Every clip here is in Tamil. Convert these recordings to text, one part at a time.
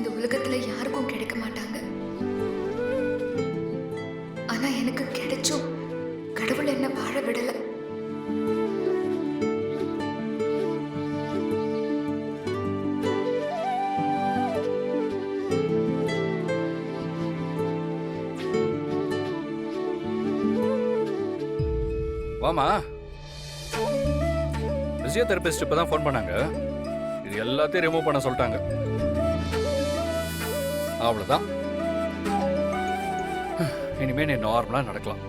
இந்த உலகத்துல யாருக்கும் கிடைக்க மாட்டாங்க. ஆனா எனக்கு கிடைச்சும் கடவுள் என்ன வாழ விடல. வாமா, பிசியோதெரபிஸ்ட் இப்பதான் ஃபோன் பண்ணாங்க. இது எல்லாத்தையும் ரிமூவ் பண்ண சொல்லிட்டாங்க. அவ்வளவுதான். இனிமே நீ நார்மலா நடக்கலாம்.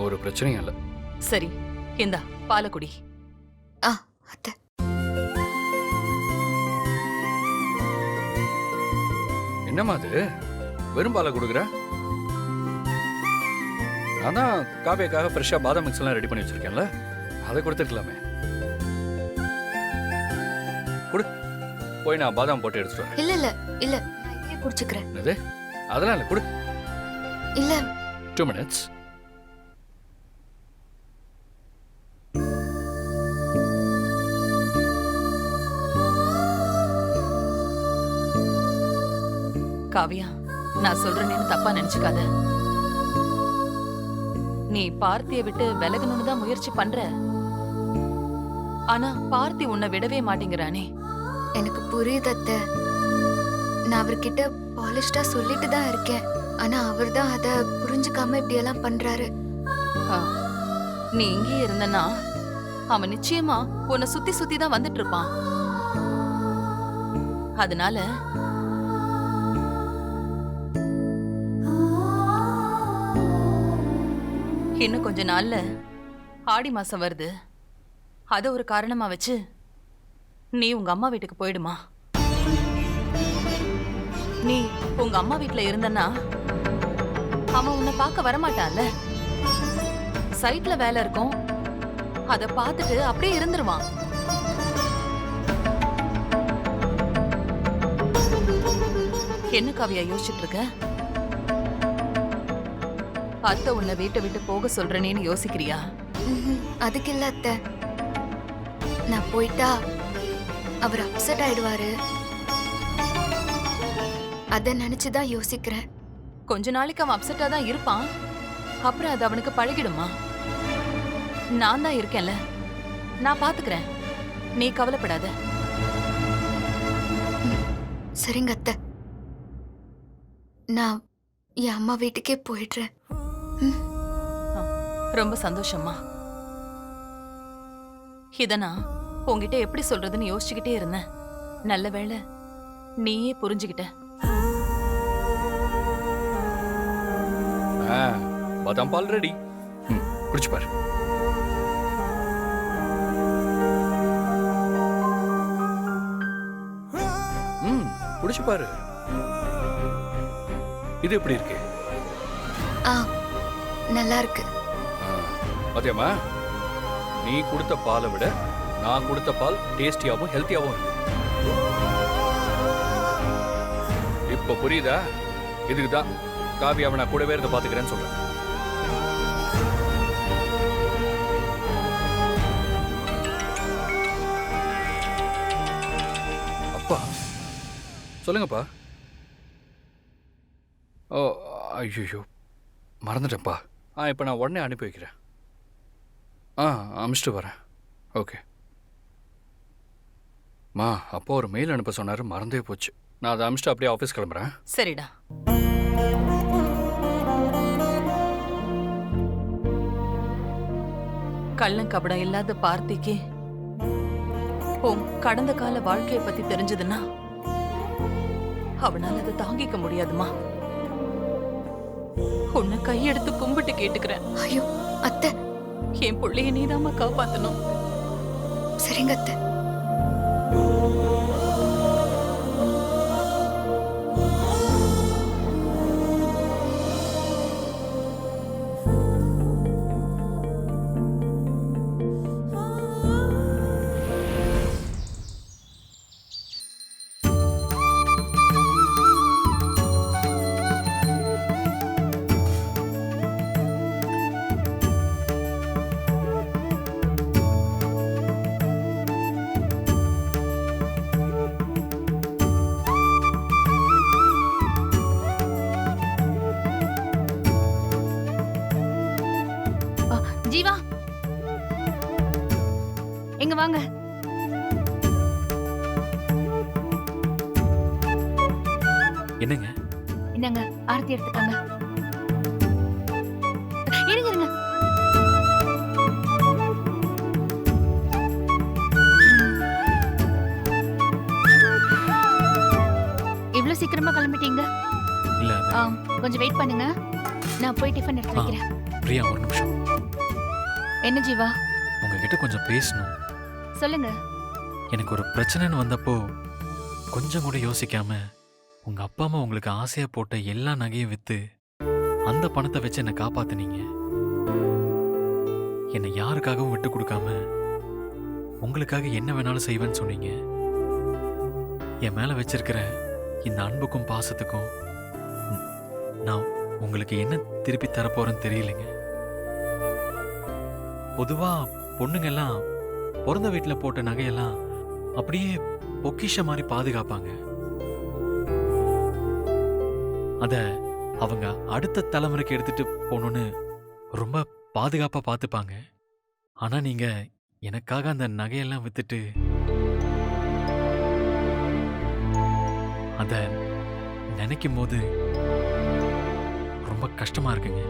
ஒரு பிரச்சனையும் இல்லை. சரி, இந்தா பாலக்குடி. ஆ அத்தை. என்னம்மா அது, வெறும் பாலை கொடுக்குற? நான் தான் காவியக்காக ஃப்ரெஷ்ஷாக பாதாம் மிக்ஸ் எல்லாம் ரெடி பண்ணி வச்சிருக்கேன்ல, அதை கொடுத்துருக்கலாமே. கொடு, போய் நான் பாதாம் போட்டு எடுத்துட்டு வரேன். இல்ல இல்ல இல்ல, நான் இதையே குடிச்சுக்கிறேன். என்னது? அதெல்லாம் இல்லை, கொடு. இல்ல 2 minutes. காவியா, நான் சொல்றேன்னு தப்பா நினைச்சுக்காத. நீ பார்த்திய விட்டு விலகணும்னு தான் முயற்சி பண்ற. ஆனா பார்த்தி உன்னை விடவே மாட்டேங்கிறானே. எனக்கு புரியுது அத்தை. நான் அவர்கிட்ட பாலிஷ்டா சொல்லிட்டு தான் இருக்கேன். ஆனா அவர் தான் அதை புரிஞ்சுக்காம இப்படி எல்லாம் பண்றாரு. ஆ, நீ இங்கே இருந்தனா அவன் நிச்சயமா உன்னை சுத்தி சுத்தி தான் வந்துட்டு இருப்பான். அதனால இன்னும் கொஞ்ச நாள்ல ஆடி மாசம் வருது. அத ஒரு காரணமா வச்சு நீ உங்க அம்மா வீட்டுக்கு போயிடுமா. நீ உங்க அம்மா வீட்டுல இருந்தன்னா அவன் உன்னை பார்க்க வரமாட்டான்ல. சைட்ல வேலை இருக்கும், அத பார்த்துட்டு அப்படியே இருந்துருவான். என்ன காவியா யோசிச்சுட்டு இருக்க? அத்தை உன்னை வீட்டை விட்டு போக சொல்றேன்னு யோசிக்கிறியா? அதுக்கு இல்ல அத்தை. நான் போயிட்டா அவர் அப்செட் ஆயிடுவாரு. அத நினைச்சுதான் யோசிக்கிறேன். கொஞ்ச நாளைக்கு அவன் அப்செட்டா தான் இருப்பான், அப்புறம் அது அவனுக்கு பழகிடுமா. நான் தான் இருக்கேன்ல, நான் பாத்துக்கிறேன். நீ கவலைப்படாத. சரிங்க அத்தை, நான் என் அம்மா வீட்டுக்கே போயிடுறேன். ரொம்ப சந்தோஷமா. இத நான் உன்கிட்ட எப்படி சொல்றதுன்னு யோசிச்சுக்கிட்டே இருந்தேன். நல்ல வேளை நீயே புரிஞ்சுக்கிட்ட. பாதாம் பால் ரெடி. குடிச்சு பாரு. குடிச்சு பாரு. இது எப்படி இருக்கு? நல்லா இருக்கு. பாத்தியாமா, நீ கொடுத்த பாலை விட நான் கொடுத்த பால் டேஸ்டியாவும் ஹெல்த்தியாவும் இருக்கு. இப்ப புரியுதா? இதுக்குதான் காவியாவை நான் கூடவே இருந்து பாத்துக்கிறேன்னு சொல்றேன். அப்பா சொல்லுங்கப்பா. ஓ ஐயோ, மறந்துட்டேன்ப்பா. இப்போ நான் உடனே அனுப்பி வைக்கிறேன். அனுப்பிச்சிட்டு வரேன். ஓகே மா, அப்போ ஒரு மெயில் அனுப்ப சொன்னார், மறந்தே போச்சு. நான் அதை அனுப்பிச்சிட்டு அப்படியே ஆஃபீஸ் கிளம்புறேன். சரிடா. கள்ளம் கபடம் இல்லாத பார்த்திக்கு உன் கடந்த கால வாழ்க்கையை பத்தி தெரிஞ்சதுன்னா அவனால அதை தாங்கிக்க முடியாதுமா. உன்னை கையெடுத்து கும்பிட்டு கேட்டுக்கிறேன். ஐயோ அத்தை, என் பிள்ளைய நீதாம்மா காப்பாத்தணும். சரிங்க அத்தை. என்னங்க? என்னங்க ஆரத்தி எடுத்துக்கங்க. இருங்க இருங்க. இவ்ளோ சீக்கிரமா கிளம்பிட்டீங்க? இல்ல கொஞ்சம் வெயிட் பண்ணுங்க. நான் போய் டிஃபன் எடுத்து வைக்கிறேன். பிரியா ஒரு நிமிஷம். என்ன ஜீவா? உங்ககிட்ட கொஞ்சம் பேசணும். சொல்லுங்க. எனக்கு ஒரு பிரச்சனைன்னு வந்தப்போ கொஞ்சம் கூட யோசிக்காம உங்க அப்பா அம்மா உங்களுக்கு ஆசையா போட்ட எல்லா நகையும் வித்து அந்த பணத்தை வச்சு என்னை காப்பாத்துனீங்க. என்னை யாருக்காகவும் விட்டு கொடுக்காம உங்களுக்காக என்ன வேணாலும் செய்வேன்னு சொன்னீங்க. என் மேல வச்சிருக்கிற இந்த அன்புக்கும் பாசத்துக்கும் நான் உங்களுக்கு என்ன திருப்பி தரப்போறேன்னு தெரியலைங்க. பொதுவா பொண்ணுங்கெல்லாம் பிறந்த வீட்டுல போட்ட நகையெல்லாம் அப்படியே பொக்கிஷ மாதிரி பாதுகாப்பாங்க. அத அவங்க அடுத்த தலைமுறைக்கு எடுத்துட்டு போகணும்னு ரொம்ப பாதுகாப்பா பார்த்துப்பாங்க. ஆனா நீங்க எனக்காக அந்த நகையெல்லாம் வித்துட்டு அத நினைக்கும் போது ரொம்ப கஷ்டமா இருக்குங்க.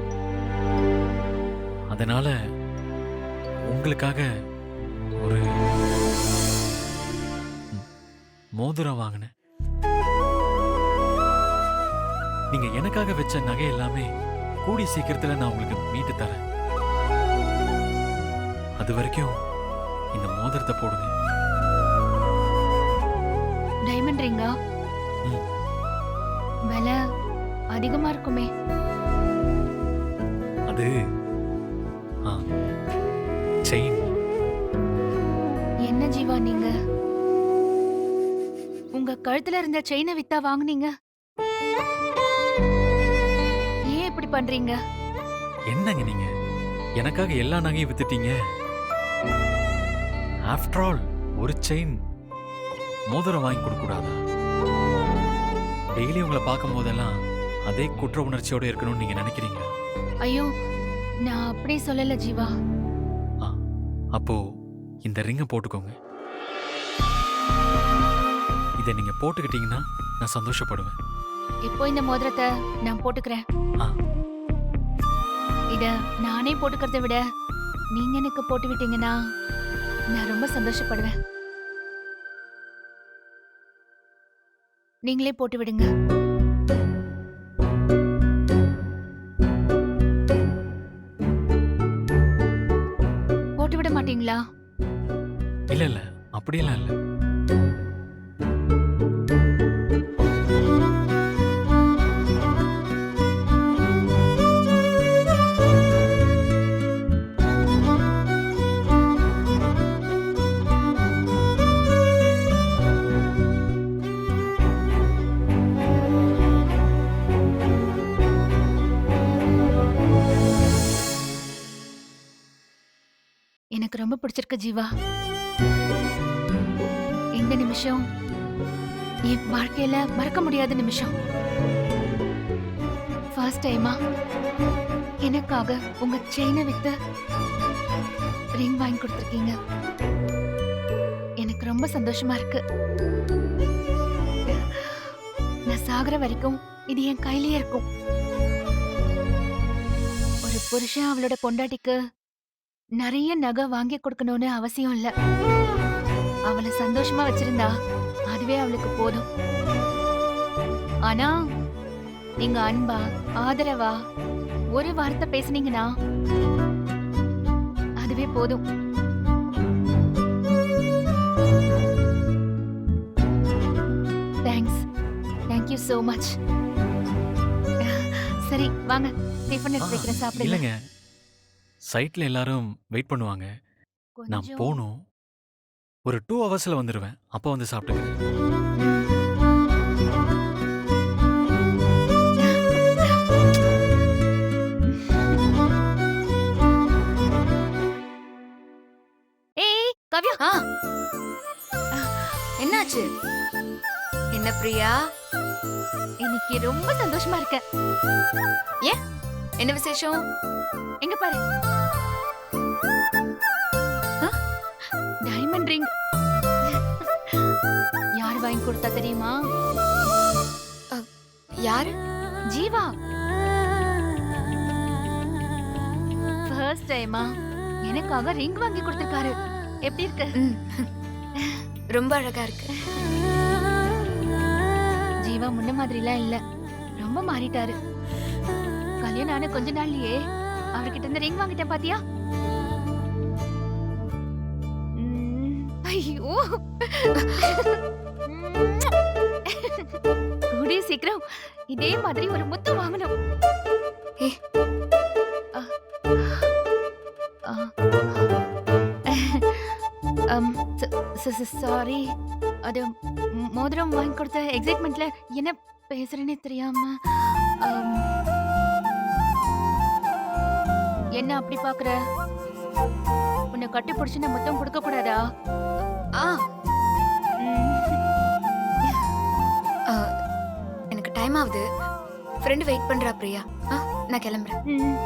அதனால உங்களுக்காக ஒரு மோதிரம் வாங்கினேன். நீங்க எனக்காக வச்ச நகை எல்லாமே கூடி சீக்கிரத்துல நான் உங்களுக்கு மீட்டு தரேன். அது வரைக்கும் இந்த மோதிரத்தை போடுங்க. டைமண்ட் ரிங்கா? ம். விலை அதிகமா இருக்குமே. அது செயின். என்ன ஜீவா நீங்க உங்க கழுத்துல இருந்த செயினை வித்தா வாங்குனீங்க? ஏன் இப்படி பண்றீங்க? என்னங்க நீங்க எனக்காக எல்லா நகையும் வித்துட்டீங்க. ஆஃப்டர் ஆல் ஒரு செயின் மோதிரம் வாங்கி கொடுக்க கூடாதா? டெய்லி உங்களை பார்க்கும் போதெல்லாம் அதே குற்ற உணர்ச்சியோட இருக்கணும்னு நீங்க நினைக்கிறீங்க. ஐயோ, நான் அப்படி சொல்லல ஜீவா. அப்போ இந்த ரிங்கை போட்டுக்கோங்க. இதை நீங்க போட்டுக்கிட்டீங்கன்னா நான் சந்தோஷப்படுவேன். இப்போ இந்த மோதிரத்தை நான் போட்டுக்கிறேன். ஆ. இத நானே போட்டுக்கிறத விட நீங்க எனக்கு போட்டு விட்டீங்கன்னா நான் ரொம்ப சந்தோஷப்படுவேன். நீங்களே போட்டு விடுங்க. போட்டு விட மாட்டீங்களா? இல்ல இல்ல அப்படியெல்லாம் இல்ல. எனக்கு ரொம்ப பிடிச்சிருக்கு ஜீவா. இந்த நிமிஷம் என் வாழ்க்கையில மறக்க முடியாத நிமிஷம். ஃபர்ஸ்ட் டைமா எனக்காக உங்க செயினை வித்து ரிங் வாங்கி கொடுத்துருக்கீங்க. எனக்கு ரொம்ப சந்தோஷமா இருக்கு. நான் சாகுற வரைக்கும் இது என் கையிலேயே இருக்கும். ஒரு புருஷன் அவளோட பொண்டாட்டிக்கு நிறைய நகை வாங்கி கொடுக்கணும்னு அவசியம் இல்ல. அவளை சந்தோஷமா வச்சிருந்தா அதுவே அவளுக்கு போதும். ஆனா நீங்க அன்பா ஆதரவா ஒரு வார்த்தை பேசுனீங்கன்னா அதுவே போதும். தேங்க்ஸ். Thank you so much. சரி வாங்க, டிஃபன் எடுத்து வைக்கிறேன், சாப்பிடுங்க. இல்லைங்க, சைட்ல எல்லாரும் வெயிட் பண்ணுவாங்க. நான் கொஞ்சம் போகணும். ஒரு 2 ஹவர்ஸ்ல வந்துடுவேன். அப்போ வந்து சாப்பிட்டுக்கிறேன். ஏய் கவ்யா, என்னாச்சு? என்ன பிரியா, இன்னைக்கு ரொம்ப சந்தோஷமா இருக்கேன். என்ன விசேஷம்? எங்க பாரு, டைமண்ட் ரிங். யார் வாங்கி கொடுத்தா தெரியுமா? யாரு? ஜீவா ஃபர்ஸ்ட் டைமா எனக்காக ரிங் வாங்கி கொடுத்திருக்காரு. எப்படி இருக்கு? ம். ரொம்ப அழகா இருக்கு. ஜீவா முன்ன மாதிரிலாம் இல்ல, ரொம்ப மாறிட்டாரு. கல்யாணம் ஆன கொஞ்ச நாள்லயே அவர்கிட்ட இருந்து ரிங் வாங்கிட்டேன் பாத்தியா? ஐயோ கூடிய சீக்கிரம் இதே மாதிரி ஒரு முத்து வாங்கணும். ஏய். சாரி, அது மோதிரம் வாங்கி கொடுத்த எக்ஸைட்மெண்ட்ல என்ன பேசுறேனே தெரியாம. என்ன அப்படி பாக்குற? உன்னை கட்டி பிடிச்சு நான் மொத்தம் கொடுக்க கூடாதா? ஆ, ம். ஆ, எனக்கு டைம் ஆகுது. ஃப்ரெண்ட் வெயிட் பண்றா பிரியா. நான் கிளம்புறேன். ம்.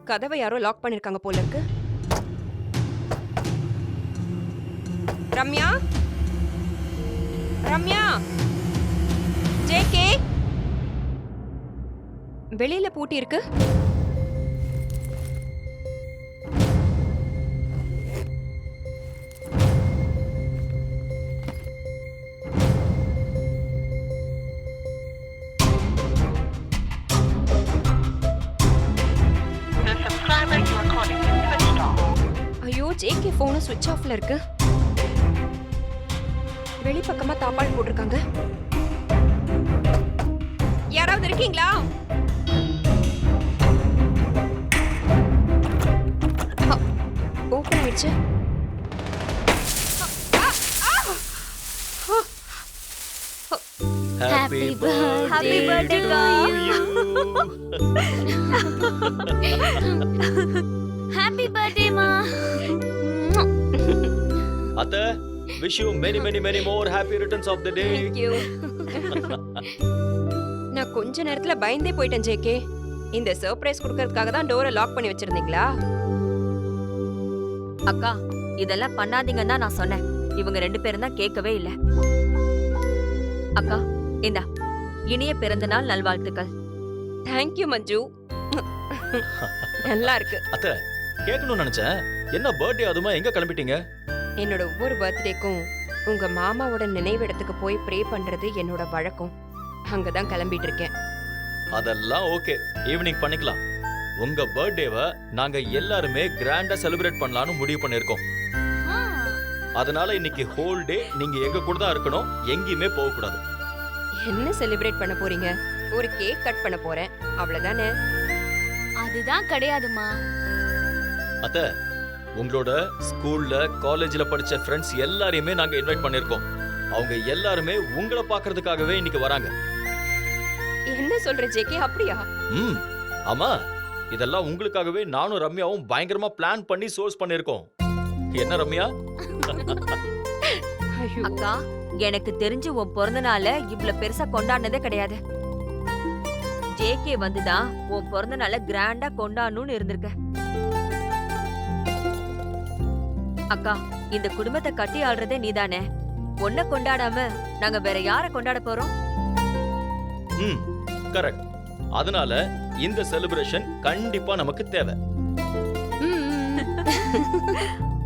கதவை யாரோ லாக் பண்ணிருக்காங்க போல இருக்கு. ரம்யா, ரம்யா, ஜேகே, வெளியில பூட்டி இருக்கு. ஐயோ, ஜேகே போனும் ஸ்விட்ச் ஆஃப்ல இருக்கு. வெளிப்பக்கமா தாப்பால் போட்டிருக்காங்க. யாராவது இருக்கீங்களா? ஓபன் ஆயிடுச்சு. Happy birthday to you. Happy birthday ma. Atta, wish you many more happy returns of the day. Thank you. நான் கொஞ்ச நேரத்துல பயந்தே போயிட்டேன் ஜேகே. இந்த சர்ப்ரைஸ் கொடுக்கறதுக்காக தான் டோரை லாக் பண்ணி வச்சிருந்தீங்களா? அக்கா, இதெல்லாம் பண்ணாதீங்கன்னு தான் நான் சொன்னேன். இவங்க 2 பேரும் தான் கேட்கவே இல்ல. அக்கா, இந்தா இனிய பிறந்தநாள் நல்வாழ்த்துக்கள். தேங்க்யூ மஞ்சு. நல்லா இருக்கு. அத்தை கேட்கணும்னு நினைச்சேன். என்ன பர்த்டே அதுமா எங்க கிளம்பிட்டீங்க? என்னோட ஒவ்வொரு பர்த்டேக்கும் உங்க மாமாவோட நினைவிடத்துக்கு போய் ப்ரே பண்றது என்னோட வழக்கம். அங்கதான் கிளம்பிட்டு இருக்கேன். அதெல்லாம் ஓகே, ஈவினிங் பண்ணிக்கலாம். உங்க பர்த்டேவை நாங்க எல்லாருமே கிராண்டா செலிப்ரேட் பண்ணலாம்னு முடிவு பண்ணிருக்கோம். அதனால இன்னைக்கு ஹோல் டே நீங்க எங்க கூட தான் இருக்கணும், எங்கேயுமே போக கூடாது. என்ன செலிப்ரேட் பண்ண போறீங்க? ஒரு கேக் கட் பண்ண போறேன், அவ்வளவுதானே. அதுதான் கிடையாதுமா. அத்தை உங்களோட ஸ்கூல்ல காலேஜ்ல படிச்ச ஃப்ரெண்ட்ஸ் எல்லாரையுமே நாங்க இன்வைட் பண்ணிருக்கோம். அவங்க எல்லாருமே உங்களை பார்க்கிறதுக்காகவே இன்னைக்கு வராங்க. என்ன சொல்ற ஜேகே? அப்படியா? ஆமா, இதெல்லாம் உங்களுக்காகவே நானும் ரம்யாவும் பயங்கரமா பிளான் பண்ணி சோர்ஸ் பண்ணிருக்கோம். என்ன ரம்யா? ஐயோ. அக்கா, எனக்கு தெரிஞ்சு உன் பிறந்த நாள இவ்வளவு பெருசா கொண்டாடினதே கிடையாது. ஜேகே வந்துதான் உன் பிறந்த நாள கிராண்டா கொண்டாடணும்னு இருந்திருக்க. அக்கா, இந்த குடும்பத்தை கட்டி ஆள்றதே நீதானே. உன்னை கொண்டாடாம நாங்க வேற யார கொண்டாட போறோம்? கரெக்ட். அதனால இந்த செலிப்ரேஷன் கண்டிப்பா நமக்கு தேவை.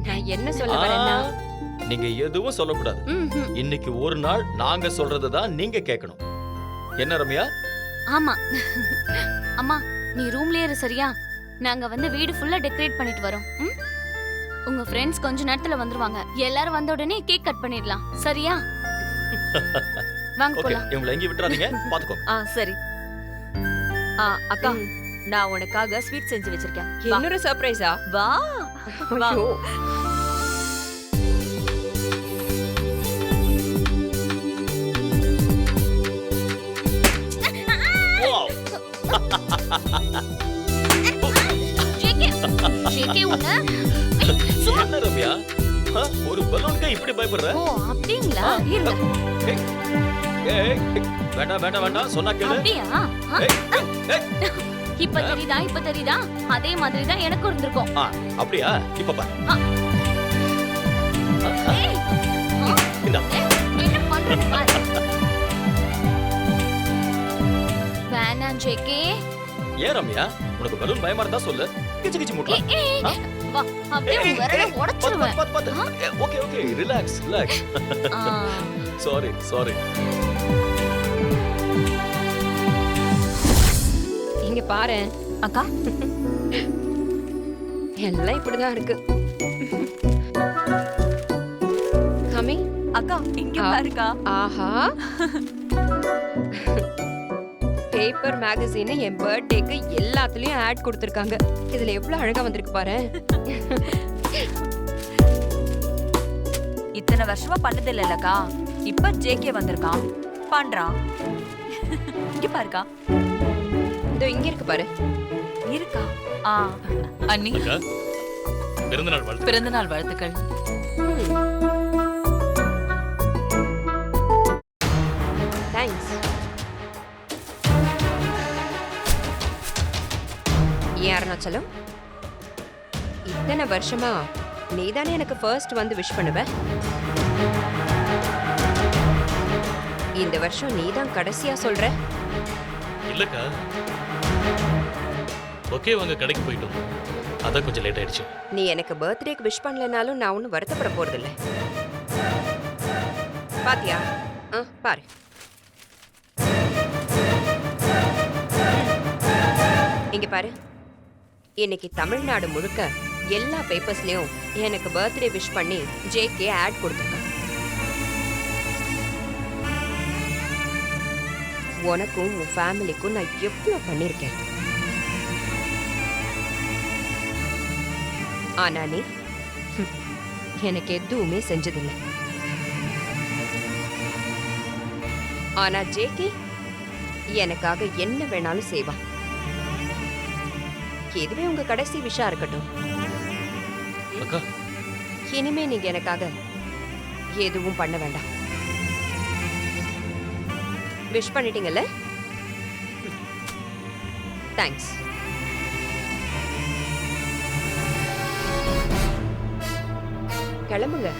நான் என்ன சொல்ல வரேன்னா, நீங்க எதுவும் சொல்லக்கூடாது. இன்னைக்கு ஒரு நாள் நாங்க சொல்றது தான் நீங்க கேட்கணும். என்ன ரம்யா? ஆமா. அம்மா, நீ ரூம்லயே இரு சரியா? நாங்க வந்து வீடு ஃபுல்லா டெக்கரேட் பண்ணிட்டு வரோம். உங்க ஃப்ரெண்ட்ஸ் கொஞ்ச நேரத்துல வந்துருவாங்க. எல்லாரும் வந்த உடனே கேக் கட் பண்ணிடலாம் சரியா? வாங்க ஓகே, போலாம். இவங்களை எங்கேயும் விட்டுறாதீங்க, பாத்துக்கோங்க. சரி. அக்கா, நான் உனக்காக ஸ்வீட் செஞ்சு வச்சிருக்கேன். வா. இன்னொரு சர்ப்ரைஸா? வா வா. ஐயோ. Wow. ஜேகே உன்ன என்ன ரம்யா? ஒரு பலூனுக்கு இப்படி பயப்படுற? ஓ அப்படிங்களா? இருங்க. ஏய், வேண்டாம் வேண்டாம் வேண்டாம், சொன்னா கேளு. அப்படியா? ஏய், ஏய். இப்ப தெரியுதா? அதே மாதிரி தான் எனக்கும் இருந்திருக்கும். அப்படியா? இப்ப பாரு. ஏய், இந்தா. என்ன பண்ற பாரு. வேணாம் ஜேகே. ஏன் ரம்யா, உனக்கு பலூன் பயமா இருந்தா சொல்லு, கிச்சு கிச்சு முட்டலாம். வா, அப்படியே உன் விரலை உடைச்சிருவேன். Okay okay, relax relax. Sorry sorry. இங்க பாரு அக்கா, எல்லாம் இப்படிதான் இருக்கு. கமி. அக்கா இங்க பாருக்கா. ஆஹா. பேப்பர் மேகசின் என் பர்த்டேக்கு எல்லாத்துலயும் ஆட் கொடுத்திருக்காங்க. இதுல எவ்வளவு அழகா வந்திருக்கு பாரு. இத்தனை வருஷமா பண்ணது இல்லக்கா. இப்ப ஜேகே வந்திருக்கான், பண்றான். இங்க பாருக்கா. இதோ இங்க இருக்கு பாரு. இருக்கா? அண்ணி, பிறந்தநாள் வாழ்த்துக்கள். தேங்க்ஸ். ஏன் அருணாச்சலம், இத்தனை வருஷமா நீதானே எனக்கு ஃபர்ஸ்ட் வந்து விஷ் பண்ணுவ. இந்த வருஷம் நீதான் கடைசியா சொல்ற. இல்லக்கா, ஓகே வாங்க கடைக்கு போயிட்டோம், அதான் கொஞ்சம் லேட் ஆயிடுச்சு. நீ எனக்கு பர்த்டேக்கு விஷ் பண்ணலனாலும் நான் ஒன்றும் வருத்தப்பட போறதில்ல. பாத்தியா? பாரு. இங்க பாரு, இன்னைக்கு தமிழ்நாடு முழுக்க எல்லா பேப்பர்ஸ்லயும் எனக்கு பர்த்டே விஷ் பண்ணி ஜேகே ஆட் கொடுத்துருக்க. உனக்கும் உன் ஃபேமிலிக்கும் நான் எவ்வளவு பண்ணிருக்கேன். ஆனா நீ எனக்கு எதுவுமே செஞ்சதில்லை. ஆனா ஜேகே எனக்காக என்ன வேணாலும் செய்வான். இதுவே உங்க கடைசி விஷயம் இருக்கட்டும். அக்கா, இனிமே நீங்க எனக்காக எதுவும் பண்ண வேண்டாம். விஷ் பண்ணிட்டீங்கல்ல? தேங்க்ஸ். கிளம்புங்க.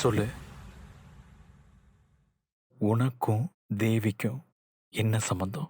சொல்லு, உனக்கும் தேவிக்கும் என்ன சம்பந்தம்?